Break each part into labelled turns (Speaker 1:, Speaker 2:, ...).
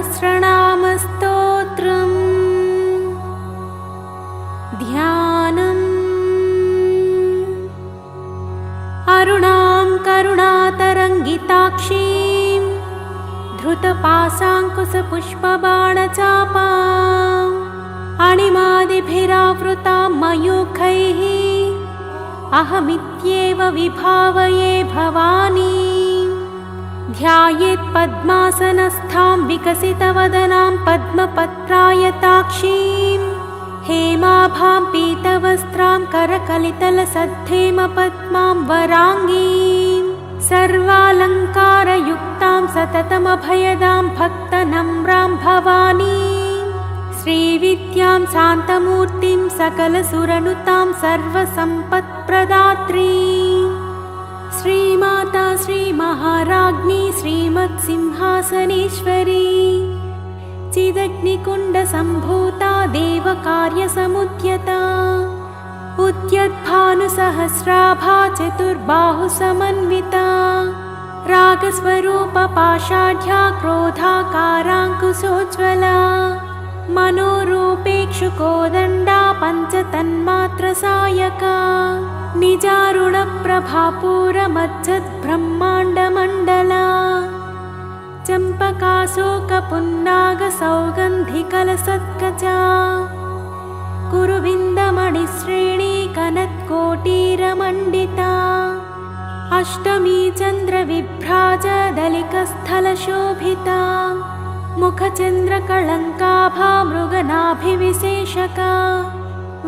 Speaker 1: सहस्रनामस्तोत्रम् ध्यानम्। अरुणां करुणातरङ्गिताक्षीं धृतपाशाङ्कुशपुष्पबाणचापाम् अणिमादिभिरावृतां मयूखैः अहमित्येव विभावये भवानीं। ध्यायेत् पद्मासनस्थां विकसितवदनां पद्मपत्रायताक्षीं हेमाभां पीतवस्त्रां करकलितलसद्धेमपद्मां वराङ्गीं सर्वालङ्कारयुक्तां सततमभयदां भक्तनम्रां भवानीं। श्रीविद्यां शान्तमूर्तिं सकलसुरनुतां सर्वसम्पत्प्रदात्रीं श्रीमाता श्रीमहाराज्ञी श्रीमत्सिंहासनेश्वरी चिदग्निकुण्डसम्भूता देवकार्यसमुद्यता उद्यद्भानुसहस्राभा चतुर्बाहुसमन्विता रागस्वरूपपाषाढ्या क्रोधाकाराङ्कुशोज्ज्वला मनोरूपेक्षुकोदण्डा पञ्चतन्मात्रसायका निजारुणप्रभापूरमज्जद्ब्रह्माण्डमण्डला चम्पकाशोकपुन्नागसौगन्धिकलसत्कचा कुरुविन्दमणिश्रेणी कनत्कोटीरमण्डिता अष्टमी चन्द्रविभ्राजदलिकस्थलशोभिता मुखचन्द्रकळङ्काभा मृगनाभिविशेषका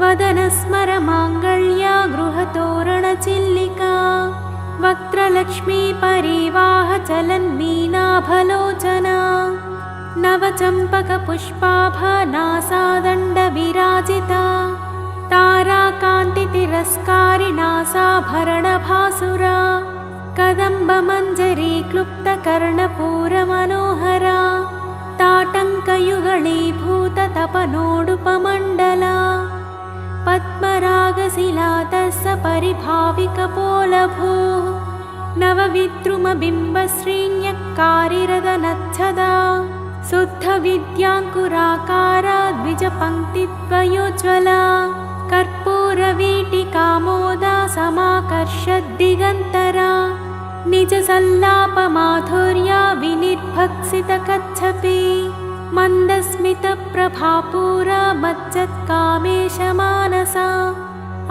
Speaker 1: वदनस्मरमाङ्गल्या गृहतोरणचिल्लिका वक्त्रलक्ष्मीपरिवाहचलन्मीनाभलोचना नवचम्पकपुष्पाभनासादण्डविराजिता ताराकान्तितिरस्कारिणासाभरणभासुरा कदम्बमञ्जरी क्लुप्तकर्णपूरमनोहरा ताटङ्कयुगळीभूततपनोडुपमण्डला पद्मरागशिलातस्य परिभाविकपोलभूः नवविद्रुमबिम्बश्रीण्यक्कारिरदनच्छदा शुद्धविद्याङ्कुराकारा द्विजपङ्क्तिद्वयोज्ज्वला कर्पूरवीटिकामोदा समाकर्षद्दिगन्तरा निजसल्लापमाधुर्या विनिर्भक्सितकच्छपि मन्दस्मितप्रभापूरा मज्जत्कामेशमानसा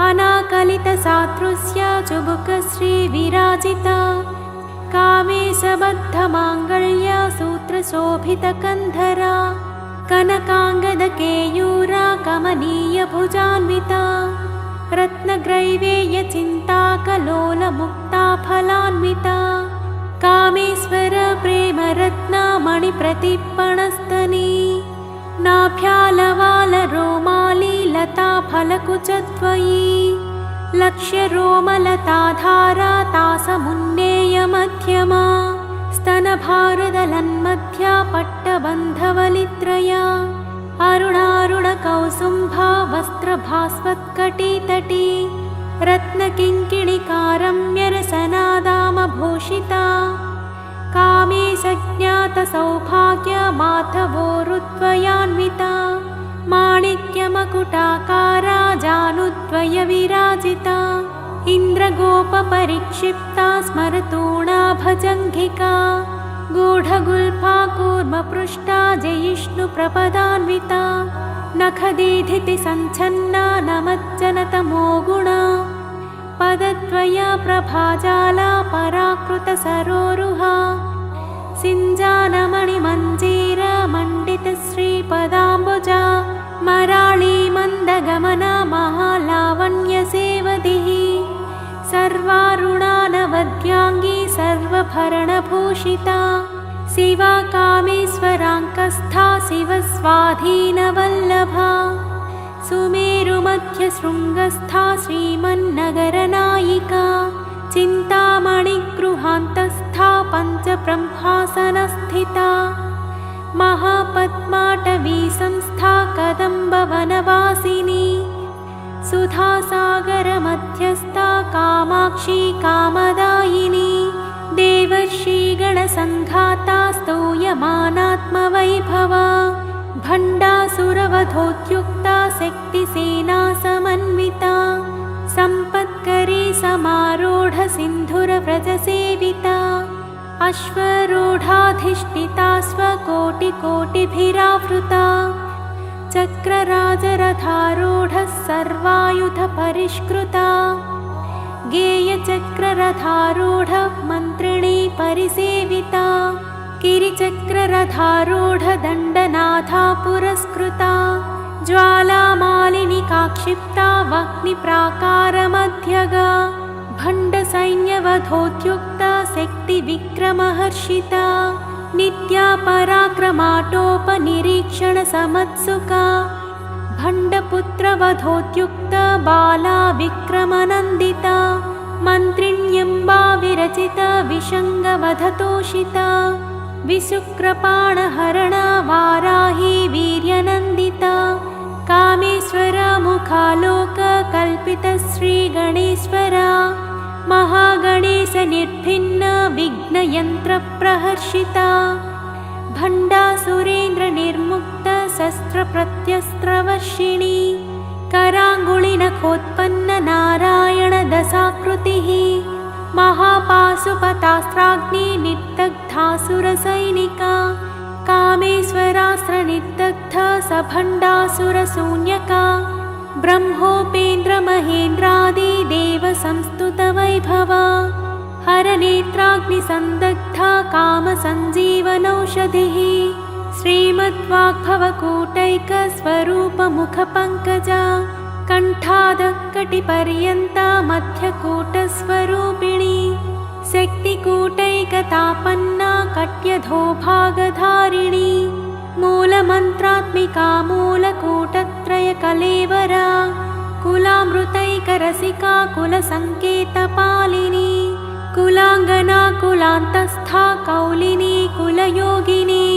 Speaker 1: अनाकलितसादृश्या चुबुकश्रीविराजिता कामेशबद्धमाङ्गल्या सूत्रशोभितकन्धरा कनकाङ्गदकेयूरा कमनीयभुजान्विता रत्नग्रैवेयचिन्ताकलोलमुक्ताफलान्विता कामेश्वर प्रेमरत्नामणिप्रतिपणस्तनी नाभ्यालवालरोमाली लताफलकुचद्वयी लक्ष्यरोमलताधारा तासमुन्नेयमध्यमा स्तनभारदलन्मध्या पट्टबन्धवलित्रया अरुणारुणकौसुम्भा वस्त्रभास्वत्कटितटी रत्नकिङ्किणिकारम्यरसनादामभूषिता कामेशज्ञातसौभाग्यमाधवोरुद्वयान्विता माणिक्यमकुटाकारा जानुद्वयविराजिता इन्द्रगोपपरिक्षिप्ता स्मरतूणाभजङ्घिका गूढगुल्फा कूर्मपृष्टा जयिष्णुप्रपदान्विता नखदीधितिसञ्छन्ना नमज्जनतमो गुणा पदद्वया प्रभाजाला पराकृतसरोरुहा सिञ्जानमणिमञ्जीरमण्डितश्रीपदाम्बुजा मराळी मन्दगमना महालावण्यसेवधिः सर्वारुणानवद्याङ्गी सर्वभरणभूषिता शिवा कामेश्वराङ्कस्था शिवस्वाधीनवल्लभा सुमेरुमध्यशृङ्गस्था श्रीमन्नगरनायिका चिन्तामणिगृहान्तस्था पञ्चब्रह्मासनस्थिता महापद्माटवी संस्था कदम्बवनवासिनी सुधासागरमध्यस्था कामाक्षी कामदायिनी देवर्षिगणसङ्घाता स्तूयमाना आत्मवैभवा भण्डासुरवधोद्युक्ता शक्तिसेना समन्विता सम्पत्करी समारूढ सिन्धुरव्रजसेविता अश्वरूढाधिष्ठिता स्वकोटिकोटिभिरावृता चक्रराजरथारूढः सर्वायुधपरिष्कृता गेयचक्ररथारूढ मन्त्रिणी परिसेविता गिरिचक्ररथारूढ दण्डनाथा पुरस्कृता ज्वालामालिनिका क्षिप्ता वह्निप्राकारमध्यगा भण्डसैन्यवधोद्युक्ता शक्तिविक्रमहर्षिता नित्या पराक्रमाटोपनिरीक्षणसमत्सुका भण्डपुत्रवधोद्युक्ता बाला विक्रमनन्दिता मन्त्रिण्यम्बा विरचिता विशङ्गवधतोषिता विशुक्रपाणहरणा वाराही वीर्यनन्दिता कामेश्वरा मुखालोककल्पितश्रीगणेश्वरा महागणेशनिर्भिन्न विघ्नयन्त्रप्रहर्षिता भण्डासुरेन्द्रनिर्मुक्त शस्त्रप्रत्यस्त्रवर्षिणी कराङ्गुलिनखोत्पन्न नारायणदशाकृतिः महापाशुपतास्त्राग्नि निर्दग्धासुरसैनिका कामेश्वरास्त्रनिर्दग्ध सभण्डासुरशून्यका ब्रह्मोपेन्द्रमहेन्द्रादि देवसंस्तुतवैभवा हरनेत्राग्निसन्दग्धा कामसञ्जीवनौषधिः श्रीमद्वाग्भवकूटैकस्वरूपमुखपङ्कजा कण्ठादकटिपर्यन्ता मध्यकूटस्वरूपिणी शक्तिकूटैकतापन्ना कट्यधोभागधारिणी मूलमन्त्रात्मिका मूलकूटत्रयकलेवरा कुलामृतैकरसिका कुलसङ्केतपालिनी कुलाङ्गना कुलान्तस्था कौलिनी कुलयोगिनी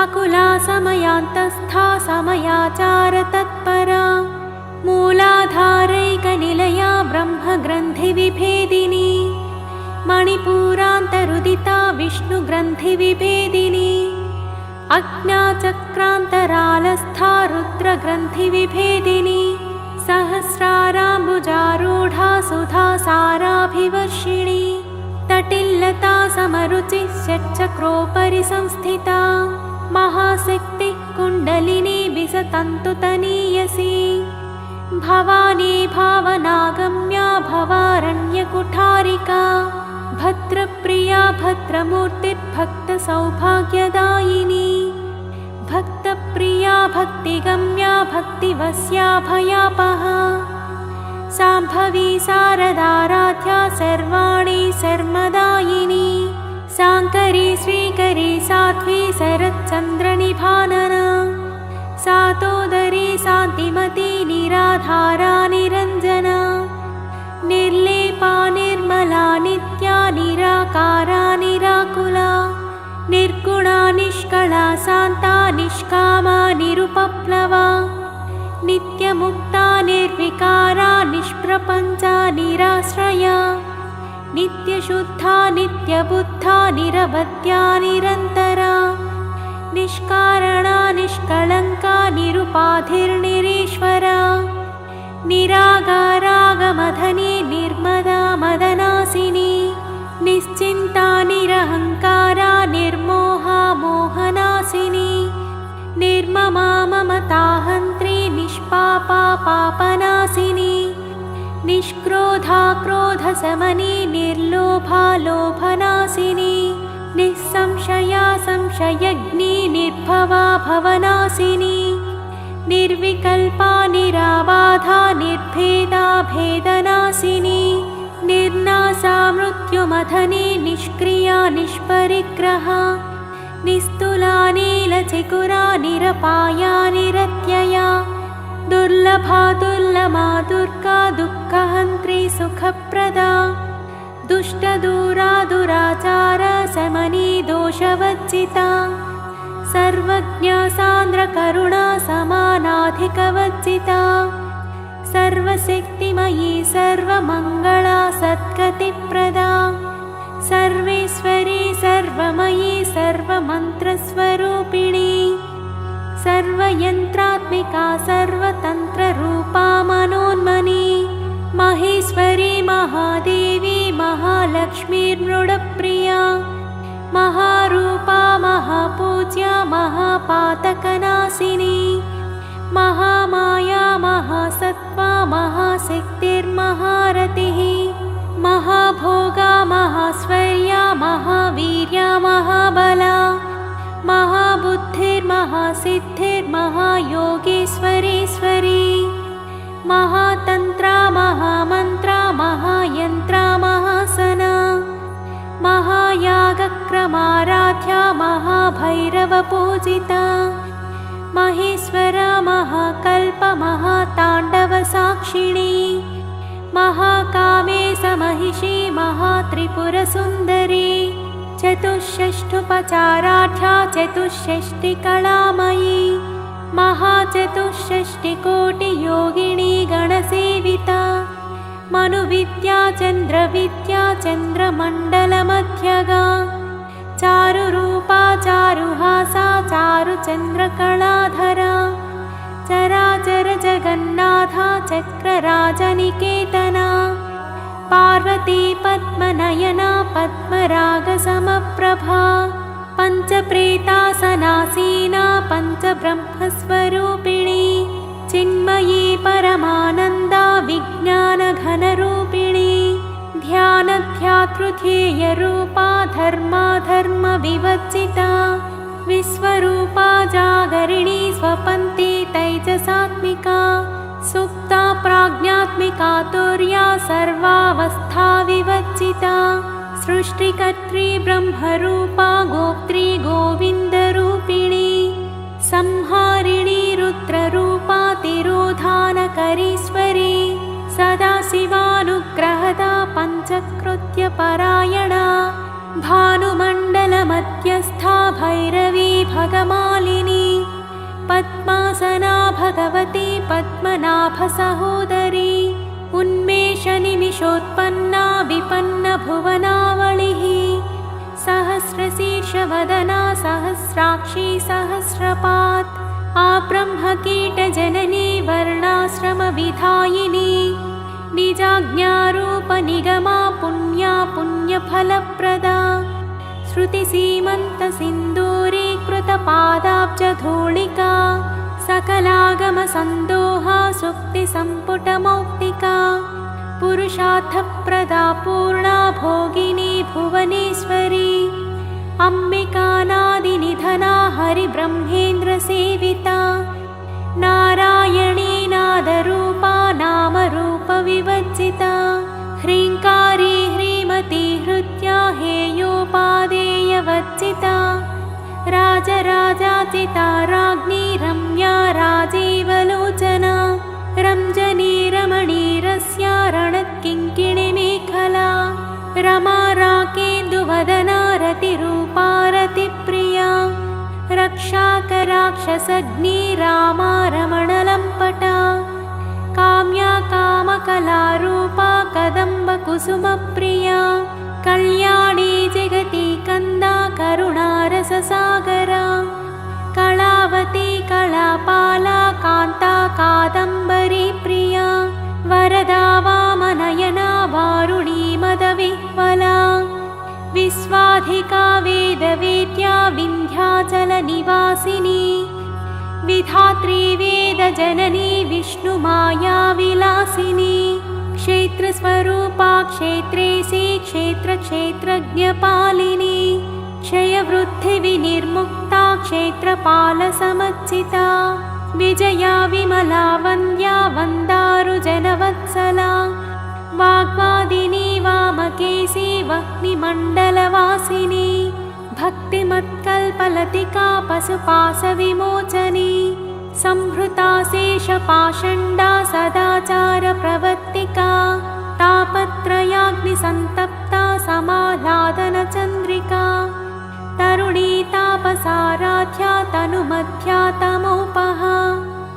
Speaker 1: अकुला समयान्तस्था समयाचारतत्परा मूलाधारैकनिलया ब्रह्मग्रन्थिविभेदिनी मणिपूरान्तरुदिता विष्णुग्रन्थिविभेदिनी अज्ञाचक्रान्तरालस्था रुद्रग्रन्थिविभेदिनी सहस्राराम्बुजारूढा सुधासाराभिवर्षिणी तटिल्लता समरुचिः षट्चक्रोपरि संस्थिता महाशक्तिः कुण्डलिनी विसतन्तुतनीयसी भवानी भावनागम्या भवारण्यकुठारिका भद्रप्रिया भद्रमूर्तिर्भक्तसौभाग्यदायिनी भक्तप्रिया भक्तिगम्या भक्तिवस्या भयापहा शाम्भवी शारदाराध्या सर्वाणि शर्मदायिनी शाङ्करी श्रीकरी साध्वी शरच्चन्द्रनिभानना सातोदरी शान्तिमती निराधारा निरञ्जना निर्लेपा निर्मला नित्या निराकारा निराकुला निर्गुणा निष्कला शान्ता निष्कामा निरुपप्लवा नित्यमुक्ता निर्विकारा निष्प्रपञ्चा निराश्रया नित्यशुद्धा नित्यबुद्धा निरवध्या निरन्तरा निष्कारणा निष्कलङ्का निरुपाधिर्निरीश्वरा निरागारागमधनी निर्मदा मदनासिनी निश्चिन्ता निरहङ्कारा निर्मोहा मोहनासिनी निर्ममा ममताहन्त्री निष्पापा पापनासिनी निष्क्रोधा क्रोधशमनी निर्लोभा लोभनासिनी निःसंशया संशयग्नी निर्भवा भवनासिनी निर्विकल्पा निराबाधा निर्भेदा भेदनासिनी निर्नासा मृत्युमथनी निष्क्रिया निष्परिग्रहा निस्तुला नीलचिकुरा निरपाया निरत्यया दुर्लभा दुर्लमा दुर्गा दुःखहन्त्री सुखप्रदा दुष्टदूरा दुराचार शमनी दोषवर्जिता सर्वज्ञा सान्द्रकरुणा समानाधिकवर्जिता सर्वशक्तिमयी सर्वमङ्गला सद्गतिप्रदा सर्वेश्वरी सर्वमयी सर्वमन्त्रस्वरूपिणी सर्वयन्त्रात्मिका सर्वतन्त्ररूपा मनोन्मनी महेश्वरी महादेवी महालक्ष्मीर्मृडप्रिया महारूपा महापूज्या महापातकनाशिनी महामाया महासत्त्वा महाशक्तिर्महारतिः महाभोगा महाश्वर्या महावीर्या महाबला महाबुद्धिर्महासिद्धिर्महायोगेश्वरीश्वरी महातन्त्रा महामन्त्रा महायन्त्रा महासना महायागक्रमाराध्या महाभैरवपूजिता महेश्वरा महाकल्प महाताण्डवसाक्षिणी महाकामेशमहिषी महात्रिपुरसुन्दरी चतुष्षष्ठुपचाराढ्या चतुष्षष्टिकलामयी महाचतुष्षष्टिकोटियोगिनी गणसेविता मनुविद्या चन्द्रविद्या चन्द्रमण्डलमध्यगा चारुरूपा चारुहासा चारुचन्द्रकलाधरा चराचर जगन्नाथा चक्रराजनिकेतना पार्वती पद्मनयना पद्मरागसमप्रभा पञ्चप्रेतासनासीना पञ्चब्रह्मस्वरूपिणी चिन्मयी परमानन्दा विज्ञानघनरूपिणी ध्यानध्यातृध्येयरूपा धर्माधर्मविवर्जिता विश्वरूपा जागरिणी स्वपन्ती तैजसात्मिका सुप्ता प्राज्ञात्मिका तुर्या सर्वावस्था विवर्जिता सृष्टिकर्त्री ब्रह्मरूपा गोप्त्री गोविन्दरूपिणी संहारिणी रुद्ररूपा तिरोधानकरीश्वरी सदाशिवानुग्रहदा पञ्चकृत्यपरायणा भानुमण्डलमध्यस्था भैरवी भगमालिनी पद्मासना भगवती पद्मनाभसहोदरी उन्मेषनिमिषोत्पन्ना विपन्नभुवनावलिः सहस्रशीर्षवदना सहस्राक्षी सहस्रपात् आब्रह्मकीटजननी वर्णाश्रमविधायिनी निजाज्ञारूपनिगमा पुण्या पुण्यफलप्रदा श्रुतिसीमन्तसिन्दूरीकृतपादाब्जधूलिका सकलागमसन्दोहा सुक्तिसम्पुटमौक्तिका पुरुषार्थप्रदा पूर्णा भोगिनी भुवनेश्वरी अम्बिकानादिनिधना हरिब्रह्मेन्द्रसेविता नारायणी नादरूपा नामरूपविवर्जिता ह्रीङ्कारी ह्रीमती हृद्या हेयोपादेयवर्जिता राजराजाचिता राज्ञी रम्या राजीवलोचना रञ्जनी रमणीरस्या रणत्किङ्किणिमेखला रमा राकेन्दुवदना रतिरूपा रतिप्रिया रक्षाकराक्षसग्नी रामा रमणलम्पटा काम्या कामकलारूपा कदम्बकुसुमप्रिया कल्याणी जगती कन्दा करुणारससागरा कलावती कलापाला कान्ता कादम्बरी प्रिया वरदा वामनयना वारुणी मदविह्वला विश्वाधिका वेदवेद्या विन्ध्याचलनिवासिनी विधात्री वेदजननी विष्णुमायाविलासिनी क्षेत्रस्वरूपा क्षेत्रेशी क्षेत्रक्षेत्रज्ञपालिनी क्षयवृद्धिविनिर्मुक्ता क्षेत्रपालसमर्चिता विजया विमला वन्द्या वन्दारुजनवत्सला वाग्वादिनी वामकेशी वह्निमण्डलवासिनी भक्तिमत्कल्पलतिका पशुपाशविमोचनी संहृता शेषपाषण्डा सदाचारप्रवर्तिका तापत्रयाग्निसन्तप्ता समाह्लादनचन्द्रिका तरुणी तापसाराध्या तनुमध्या तमोपहा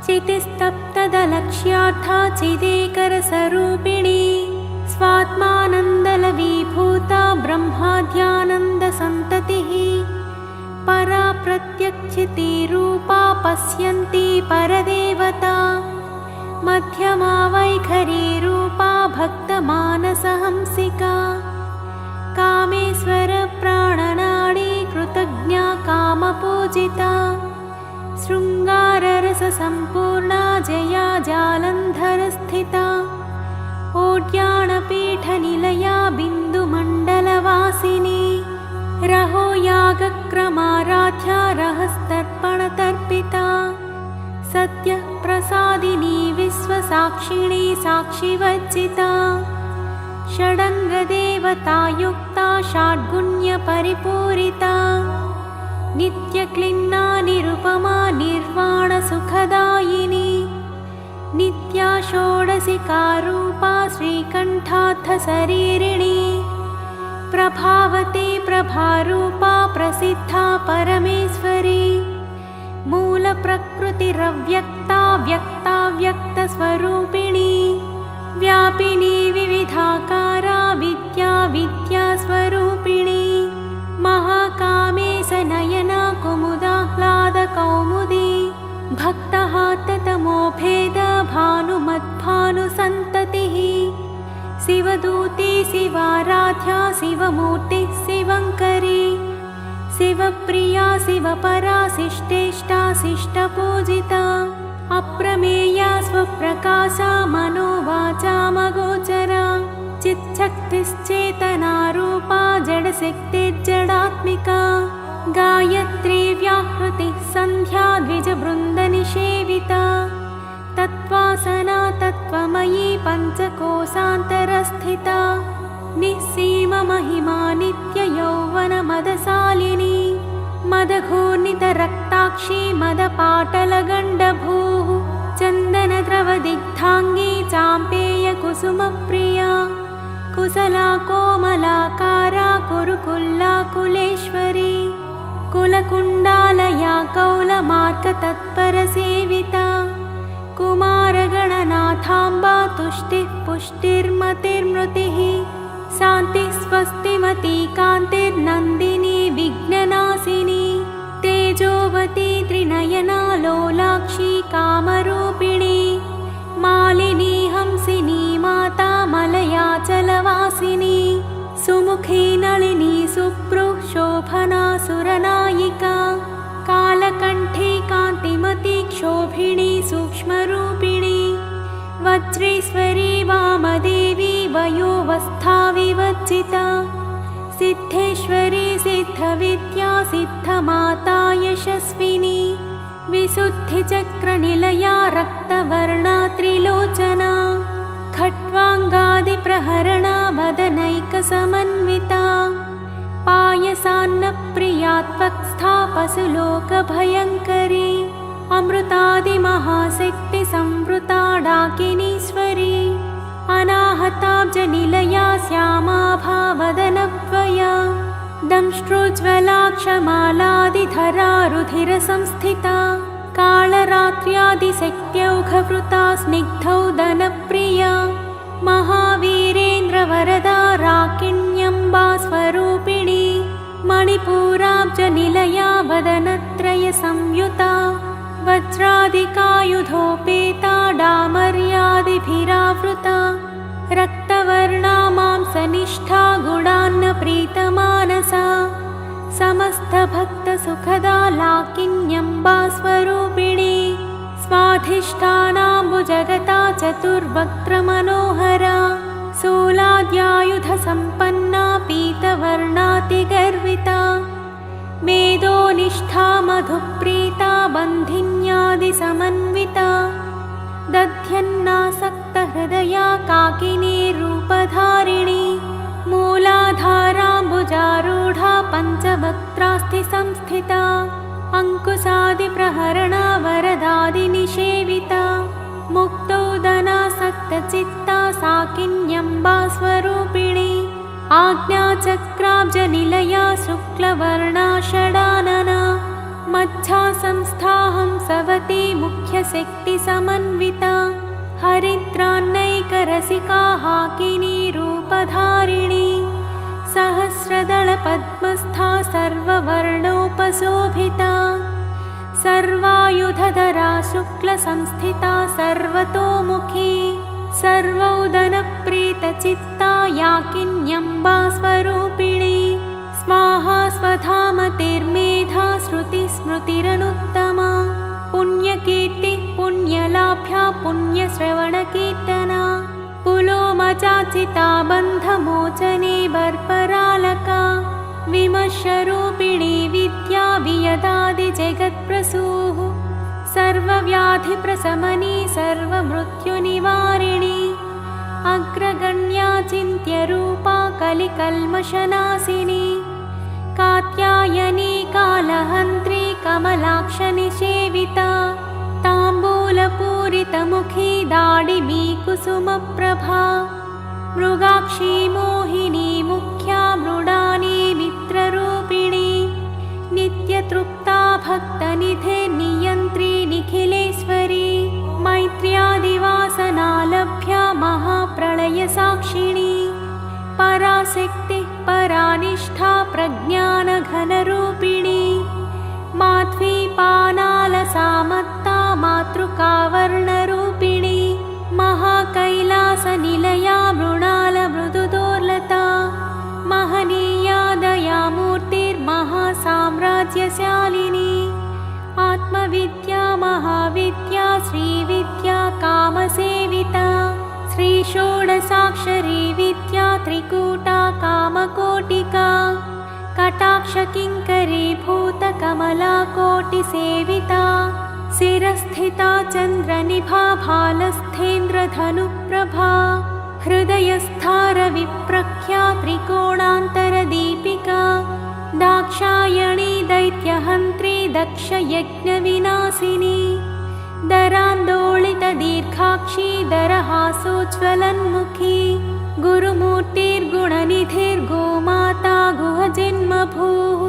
Speaker 1: चितिस्तप्तदलक्ष्यार्था चिदेकरसरूपिणी स्वात्मानन्दलवीभूता ब्रह्माद्यानन्दसन्ततिः परा प्रत्यक्षिती रूपा पश्यन्ती परदेवता मध्यमा वैखरी रूपा भक्तमानसहंसिका कामेश्वर प्राणनाडी कृतज्ञा कामपूजिता शृङ्गाररससम्पूर्णा जया जालन्धरस्थिता ओड्याणपीठनिलया बिन्दुमण्डलवासिनी रहो यागक्रमाराध्या रहस्तर्पणतर्पिता सत्यप्रसादिनी विश्वसाक्षिणी साक्षिवर्जिता षडङ्गदेवतायुक्ता षड्गुण्यपरिपूरिता नित्यक्लिन्ना निरुपमा निर्वाणसुखदायिनी नित्या षोडशिकारूपा श्रीकण्ठार्थशरीरिणी प्रभावती प्रभारूपा प्रसिद्धा परमेश्वरी मूलप्रकृतिरव्यक्ता व्यक्ता व्यक्तस्वरूपिणी व्यापिनी विविधाकारा विद्या विद्यास्वरूपिणी महाकामेशनयना कुमुदाह्लादकौमुदी भक्तः ततमोभेद भानुमद्भानुसन्ततिः शिवदूती शिवाराध्या शिवमूर्तिः शिवङ्करी शिवप्रिया शिवपरा शिष्टेष्टा शिष्टपूजिता अप्रमेया स्वप्रकाशा मनोवाचामगोचरा चिच्छक्तिश्चेतनारूपा जडशक्तिर्जडात्मिका गायत्री व्याहृतिः सन्ध्या द्विजबृन्दनिषेविता तत्त्वासना तत्त्वमयी पञ्चकोशान्तरस्थिता निःसीममहिमा नित्ययौवनमदशालिनी मदघूर्णितरक्ताक्षी मदपाटलगण्डभूः चन्दनद्रवदिग्धाङ्गी चाम्पेयकुसुमप्रिया कुशला कोमलाकारा कुरुकुल्लाकुलेश्वरी कुलकुण्डालया कौलमार्गतत्परसेविता कुमारगणनाथाम्बा तुष्टिः पुष्टिर्मतिर्मृतिः शान्तिः स्वस्तिमती कान्तिर्नन्दिनी विघ्ननाशिनी तेजोवती त्रिनयना लोलाक्षी कामरूपिणी मालिनी हंसिनी माता मलयाचलवासिनी सुमुखी नलिनी सुप्रुः शोभना सुरनायिका कालकण्ठी कान्तिमती क्षोभिणी सूक्ष्मरूपिणी वज्रेश्वरी वामदेवी वयोवस्था विवर्जिता सिद्धेश्वरी सिद्धविद्या सिद्धमाता यशस्विनी विशुद्धिचक्रनिलया रक्तवर्णा त्रिलोचना खट्वाङ्गादिप्रहरणा वदनैकसमन्विता पायसान्नप्रिया त्वक्स्था पशुलोकभयङ्करी अमृतादिमहाशक्तिसंवृता डाकिनीश्वरी अनाहताब्जनिलया श्यामाभा वदनद्वया दंष्ट्रोज्ज्वलाक्षमालादिधरा रुधिरसंस्थिता कालरात्र्यादिशक्त्यौघवृता स्निग्धौदनप्रिया महावीरेन्द्रवरदा राकिण्यम्बा स्वरूपिणी मणिपूराब्जनिलया वदनत्रयसंयुता वज्रादिकायुधोपेता डामर्यादिभिरावृता रक्तवर्णा मांसनिष्ठा गुणान्नप्रीतमानसा समस्तभक्तसुखदा लाकिन्यम्बा स्वरूपिणी स्वाधिष्ठानाम्बुजगता चतुर्वक्त्रमनोहरा शूलाद्यायुधसम्पन्ना पीतवर्णातिगर्विता मेदोनिष्ठा मधुप्रीता बन्धिन्यादिसमन्विता दध्यन्नासक्तहृदया काकिनी रूपधारिणी मूलाधाराम्बुजारूढा पञ्चवक्त्रास्थिसंस्थिता अङ्कुशादिप्रहरणा वरदादिनिषेविता मुक्तौदनासक्तचित्ता साकिन्यम्बा स्वरूपिणी आज्ञाचक्राब्जनिलया शुक्लवर्णा षडानना मच्छासंस्थाहं सवती मुख्यशक्तिसमन्विता हरिद्रान्नैकरसिका हाकिनी रूपधारिणी सहस्र सहस्रदलपद्मस्था सर्ववर्णोपशोभिता सर्वायुधधरा शुक्लसंस्थिता सर्वतोमुखी सर्वौदनप्रीतचित्ता याकिन्यम्बा स्वरूपिणी स्वाहा स्वधामतिर्मेधा श्रुतिस्मृतिरनुत्तमा पुण्यकीर्तिः पुण्यलाभ्या पुण्यश्रवणकीर्तना पुलोमचाचिता बन्धमोचने बर्परालका विमर्शरूपिणी विद्या वियदादिजगत्प्रसूः सर्वव्याधिप्रशमनी सर्वमृत्युनिवारिणी अग्रगण्या चिन्त्यरूपा कलिकल्मषनाशिनी कात्यायनी कालहन्त्री कमलाक्षनिषेविता ताम्बूलपूरितमुखी दाडिमी कुसुमप्रभा मृगाक्षी मोहिनी मुख्या मृडानी मित्ररूपिणी नित्यतृप्ता भक्तनिधे नियन्त्री निखिलेश्वरी मैत्र्यादिवासनालभ्या महाप्रलयसाक्षिणी पराशक्तिः परानिष्ठा प्रज्ञानघनरूपिणी माध्वीपानालसामत्ता मातृकावर्णरूपिणी महाकैलासनिलया मृणालमृदुदोर्लता महनीया दयामूर्तिर्महासाम्राज्यशालिनी आत्मविद्या महाविद्या श्रीविद्या कामसेविता श्रीषोडशाक्षरी विद्या त्रिकूटा कामकोटिका कटाक्षकिङ्करी भूतकमला कोटिसेविता शिरस्थिता चन्द्रनिभा भालस्थेन्द्रधनुप्रभा हृदयस्था रविप्रख्या त्रिकोणान्तरदीपिका दाक्षायणी दैत्यहन्त्री दक्षयज्ञविनाशिनी दरान्दोलितदीर्घाक्षी दरहासोज्ज्वलन्मुखी गुरुमूर्तिर्गुणनिधिर्गोमाता गुहजन्मभूः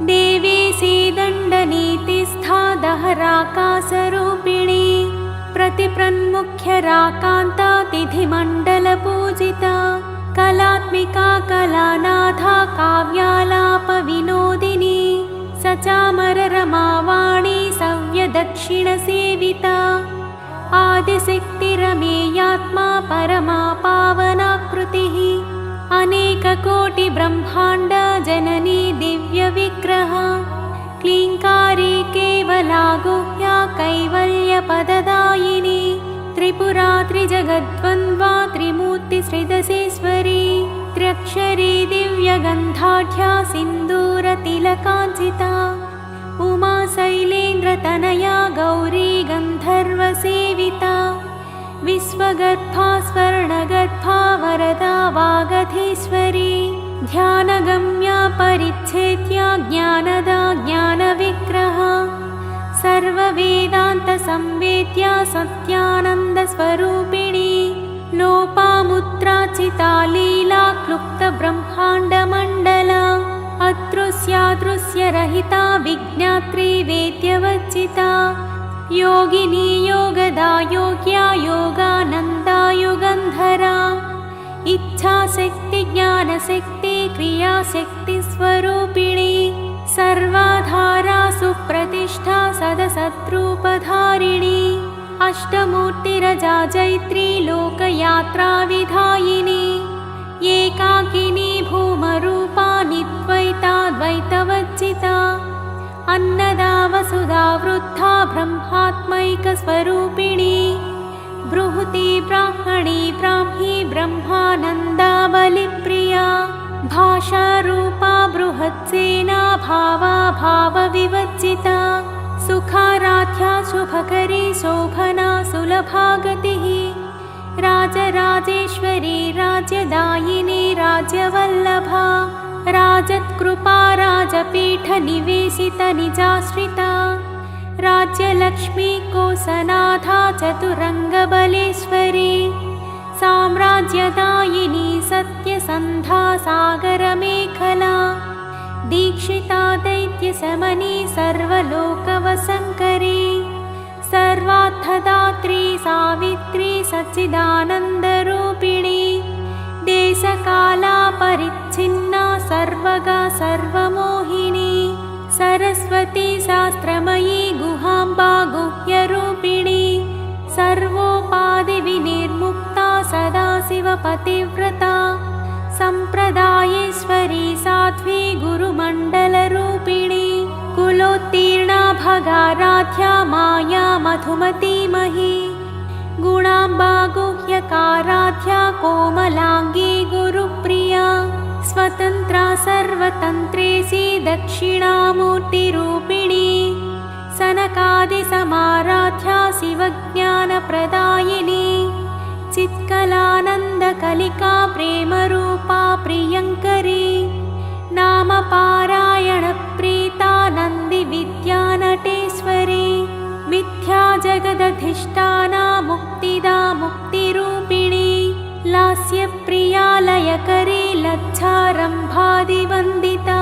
Speaker 1: देवी सीदण्डनीतिस्था दहराकाशरूपिणी प्रतिप्रन्मुख्यराकान्ता तिथिमण्डलपूजिता कलात्मिका कलानाथा काव्यालापविनोदिनी सचामररमावाणी सव्यदक्षिणसेविता आदिशक्तिरमेयात्मा परमा पावनाकृतिः अनेककोटिब्रह्माण्ड जननी दिव्यविग्रह क्लीङ्कारी केवला गुह्या कैवल्यपददायिनी त्रिपुरा त्रिजगद्वन्द्वा त्रिमूर्तिश्रीदशेश्वरी त्र्यक्षरी दिव्यगन्धाढ्या सिन्दूरतिलकाञ्चिता उमा शैलेन्द्रतनया गौरी गन्धर्वसेविता विश्वगर्भा स्वर्णगर्भा वरदा वागधीश्वरी ध्यानगम्या परिच्छेद्या ज्ञानदा ज्ञानविग्रह सर्ववेदान्तसंवेद्या सत्यानन्दस्वरूपिणी लोपामुद्राचिता लीला क्लुप्तब्रह्माण्डमण्डला अदृश्यादृश्यरहिता विज्ञात्री वेद्यवर्जिता योगिनी योगदा योग्या योगानन्दा युगन्धरा इच्छाशक्ति ज्ञानशक्ति क्रियाशक्तिस्वरूपिणी सर्वाधारा सुप्रतिष्ठा सदसद्रूपधारिणी अष्टमूर्तिरजा जैत्री लोकयात्राविधायिनी एकाकिनी भूमरूपा निद्वैता द्वैतवर्जिता अन्नदा वसुधा वृद्धा ब्रह्मात्मैकस्वरूपिणी बृहती ब्राह्मणी ब्राह्मी ब्रह्मानन्दा बलिप्रिया भाषारूपा बृहत्सेना भावा भावविवर्जिता सुखाराध्या शुभकरी शोभना सुलभागतिः राजराजेश्वरी राज्यदायिनी राज्यवल्लभा राजत्कृपा राजपीठनिवेशितनिजाश्रिता राज्यलक्ष्मी कोसनाथा चतुरङ्गबलेश्वरी साम्राज्यदायिनी सत्यसन्धा सागरमेखला दीक्षिता दैत्यशमनी सर्वलोकवसङ्करी सर्वार्थदात्री सावित्री सच्चिदानन्दरूपिणी देशकालापरिच्छिन्ना सर्वगा सर्वमोहिनी सरस्वती शास्त्रमयी गुहाम्बा गुह्यरूपिणी सर्वोपाधिविनिर्मुक्ता सदाशिवपतिव्रता सम्प्रदायेश्वरी साध्वी गुरुमण्डलरूपिणी कुलोत्तीर्णा भगाराध्या माया मधुमतीमही गुणाम्बा गुह्यकाराध्या कोमलाङ्गी गुरुप्रिया स्वतन्त्रा सर्वतन्त्रेशी दक्षिणामूर्तिरूपिणी सनकादिसमाराध्या शिवज्ञानप्रदायिनी चित्कलानन्दकलिका प्रेमरूपा प्रियङ्करी नामपारायणप्रीता नन्दिविद्यानटेश्वरी मिथ्या जगदधिष्ठाना मुक्तिदा मुक्तिरूपिणी लास्यप्रिया लयकरी लज्जारम्भादिवन्दिता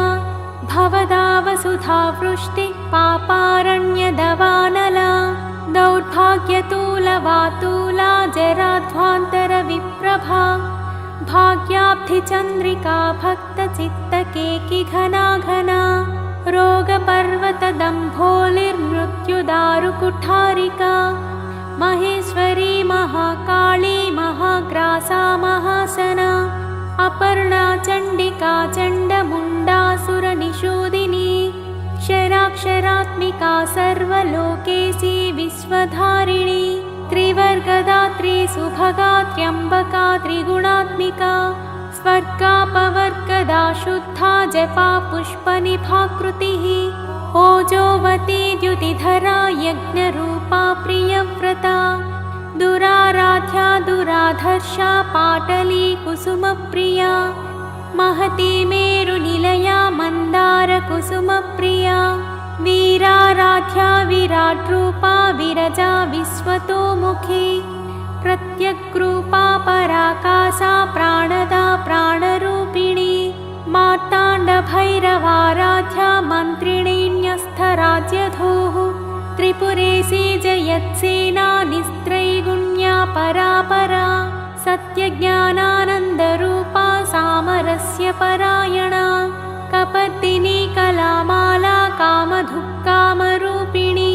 Speaker 1: भवदावसुधा वृष्टिः पापारण्यदवानला दौर्भाग्यतूलवातूला जराध्वान्तरविप्रभा भाग्याब्धिचन्द्रिका भक्तचित्तकेकि घना घना रोगपर्वतदम्भोलिर्मृत्युदारुकुठारिका महेश्वरी महाकाली महाग्रासा महासना अपर्णा चण्डिका चण्डमुण्डासुरनिषूदिनी क्षराक्षरात्मिका सर्वलोकेशी विश्वधारिणी त्रिवर्गदा त्रिसुभगा त्र्यम्बका त्रिगुणात्मिका स्वर्गापवर्गदा शुद्धा जपा पुष्पनिभाकृतिः ओजोवती द्युतिधरा यज्ञरूपा प्रियव्रता दुराराध्या दुराधर्षा पाटली कुसुमप्रिया महती मेरुनिलया मन्दारकुसुमप्रिया वीराराध्या विराट्रूपा विरजा विश्वतोमुखी प्रत्यग्रूपा पराकाशा प्राणदा प्राणरूपिणी मार्ताण्डभैरवाराध्या मन्त्रिणीन्यस्थराज्यधूः त्रिपुरेशी जयत्सेना निस्त्रैगुण्या परापरा सत्यज्ञानानन्दरूपा सामरस्य परायणा कपर्दिनी कलामाला कामधुक्कामरूपिणी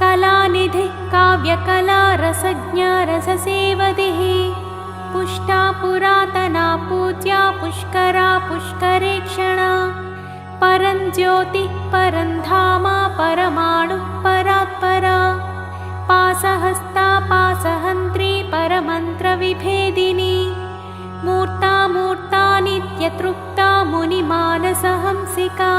Speaker 1: कलानिधिः काव्यकला रसज्ञा रससेवधिः पुष्टा पुरातना पूज्या पुष्करा पुष्करेक्षणा परञ्ज्योतिः परन्धामा परमाणुः परात्परा पासहस्ता पासहन्त्री परमन्त्रविभेदिनी मूर्ता मूर्ता नित्यतृप्ता मुनिमानसहंसिका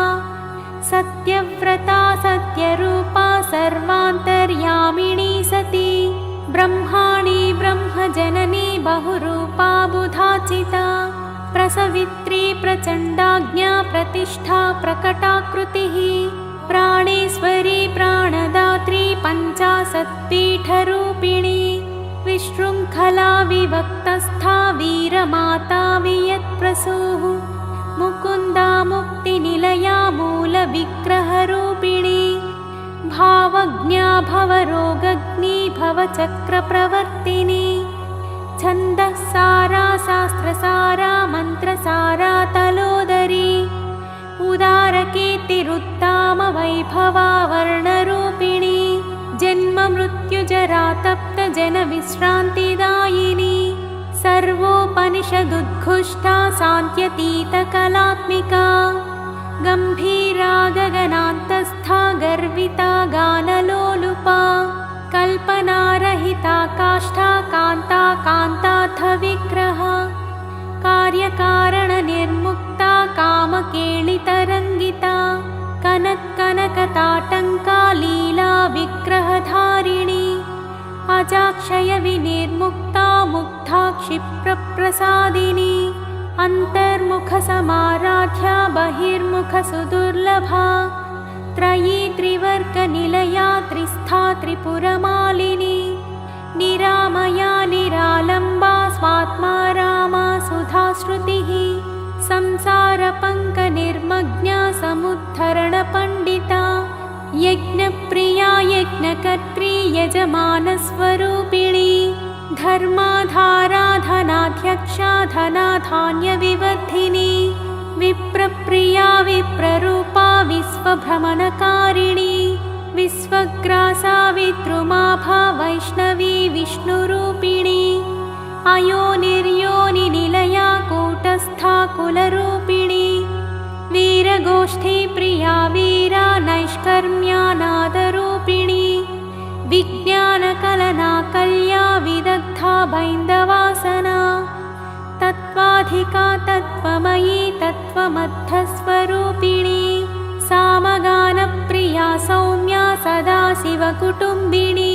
Speaker 1: सत्यव्रता सत्यरूपा सर्वान्तर्यामिणी सती ब्रह्माणी ब्रह्मजननी बहुरूपा बुधाचिता प्रसवित्री प्रचण्डाज्ञा प्रतिष्ठा प्रकटाकृतिः प्राणेश्वरी प्राणदात्री पञ्चाशत्पीठरूपिणी विशृङ्खला विवक्तस्था वीरमाता वियत्प्रसूः मुकुन्दा मुक्तिनिलया मूलविग्रहरूपिणी भावज्ञा भवरोगग्नी भवचक्रप्रवर्तिनी छन्दःसारा शास्त्रसारा मन्त्रसारा तलोदरी उदारकीर्तिरुत्ताम वैभवा वर्णरूपिणी जन्ममृत्युजरा तप्तजनविश्रान्तिदायिनी सर्वोपनिषदुद्घुष्टा शान्त्यतीतकलात्मिका गम्भीरा गगनान्तस्था गर्विता गानलोलुपा कल्पनारहिता काष्ठा कान्ता कान्तार्थविग्रह कार्यकारणनिर्मुक्ता कामकेलितरङ्गिता कनकनकताटङ्का लीला विग्रहधारिणी अजाक्षयविनिर्मुक्ता मुग्धा क्षिप्रप्रसादिनी अन्तर्मुखसमाराध्या बहिर्मुखसुदुर्लभा त्रयी त्रिवर्गनिलया त्रिस्था त्रिपुरमालिनी निरामया निरालम्बा स्वात्मा रामा सुधाश्रुतिः संसारपङ्कनिर्मग्ना समुद्धरणपण्डिता यज्ञप्रिया यज्ञकर्त्री यजमानस्वरूपिणी धर्माधारा धनाध्यक्षा धनाधान्यविवर्धिनी विप्रप्रिया यज्ञप्रिया विप्ररूपा विश्वभ्रमणकारिणी विश्वग्रासा विद्रुमाभा वैष्णवी विष्णुरूपिणी अयोनिर्योनिनिलया कूटस्था कुलरूपिणी वीरगोष्ठीप्रिया वीरा नैष्कर्म्यानादरूपिणी विज्ञानकलना कल्या विदग्धा बैन्दवासना तत्त्वाधिका तत्त्वमयी तत्त्वमद्धस्वरूपिणी सामगानप्रिया सौम्या सदाशिवकुटुम्बिनी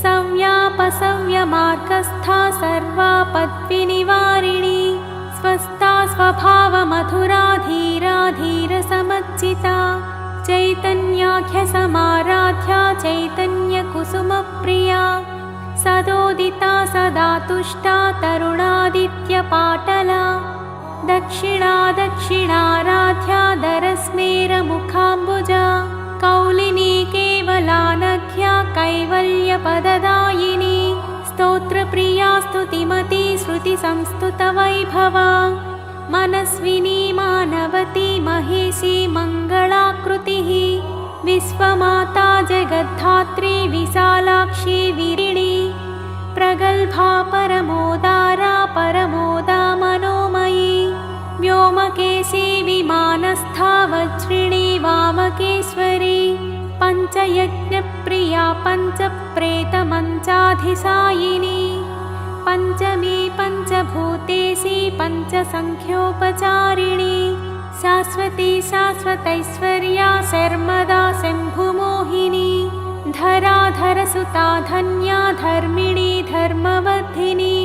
Speaker 1: सव्यापसव्यमार्गस्था सर्वापद्विनिवारिणी स्वस्था स्वभावमधुरा धीरा धीरसमच्चिता चैतन्याख्यसमाराध्या चैतन्यकुसुमप्रिया सदोदिता सदा तुष्टा तरुणादित्यपाटला दक्षिणा दक्षिणाराध्या दरस्मेरमुखाम्बुजा कौलिनी केवलानघ्या कैवल्यपददायिनी स्तोत्रप्रिया स्तुतिमती श्रुतिसंस्तुतवैभवा मनस्विनी मानवती महेशी मङ्गलाकृतिः विश्वमाता जगद्धात्री विशालाक्षी वीरिणी प्रगल्भा परमोदारा परमोदा मनोमयी व्योमकेशी विमानस्था वज्रिणी वामकेश्वरी पञ्चयज्ञप्रिया पञ्चप्रेतमञ्चाधिसायिनी पञ्चमी पञ्चभूतेशी पञ्चसङ्ख्योपचारिणी शाश्वती शाश्वतैश्वर्या शर्मदा शम्भुमोहिनी धराधरसुता धन्या धर्मिणी धर्मवर्धिनी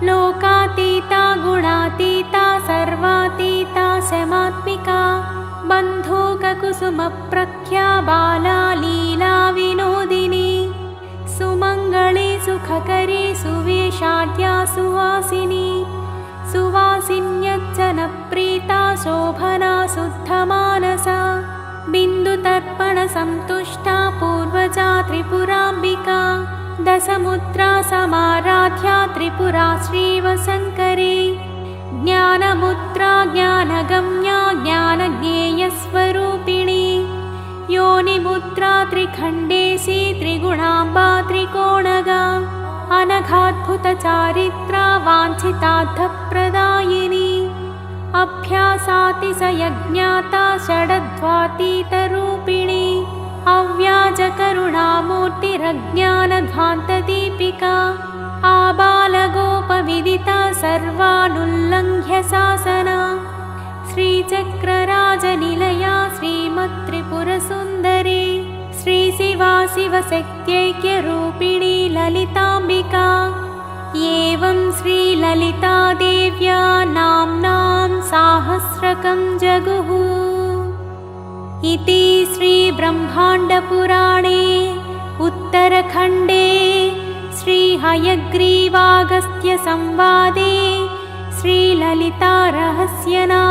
Speaker 1: लोकातीता गुणातीता सर्वातीता शमात्मिका बन्धूककुसुमप्रख्या बाला लीला विनोदिनी सुमङ्गली सुखकरी सुवेशाढ्या सुवासिनी सुवासिन्यज्जनप्रीता शोभना शुद्धमानसा बिन्दुतर्पणसन्तुष्टा पूर्वजा त्रिपुराम्बिका दशमुद्रा समाराध्या त्रिपुरा श्रीवशङ्करी ज्ञानमुद्रा ज्ञानगम्या ज्ञानज्ञेयस्वरूपिणी योनिमुद्रा त्रिखण्डेशी त्रिगुणाम्बा त्रिकोणगा अनघाद्भुतचारित्रा वाञ्छितार्थप्रदायिनी अभ्यासातिशयज्ञाता षडध्वातीतरूपिणी अव्याजकरुणामूर्तिरज्ञानध्वान्तदीपिका आबालगोपविदिता सर्वानुल्लङ्घ्य शासना श्रीचक्रराजनिलया श्रीमत्त्रिपुरसुन्दरी श्रीशिवा शिवशक्त्यैक्यरूपिणी ललिताम्बिका एवं श्रीललितादेव्या नाम्नां साहस्रकं जगुः इति श्रीब्रह्माण्डपुराणे उत्तरखण्डे श्रीहयग्रीवागस्त्यसंवादे श्रीललितारहस्यनाम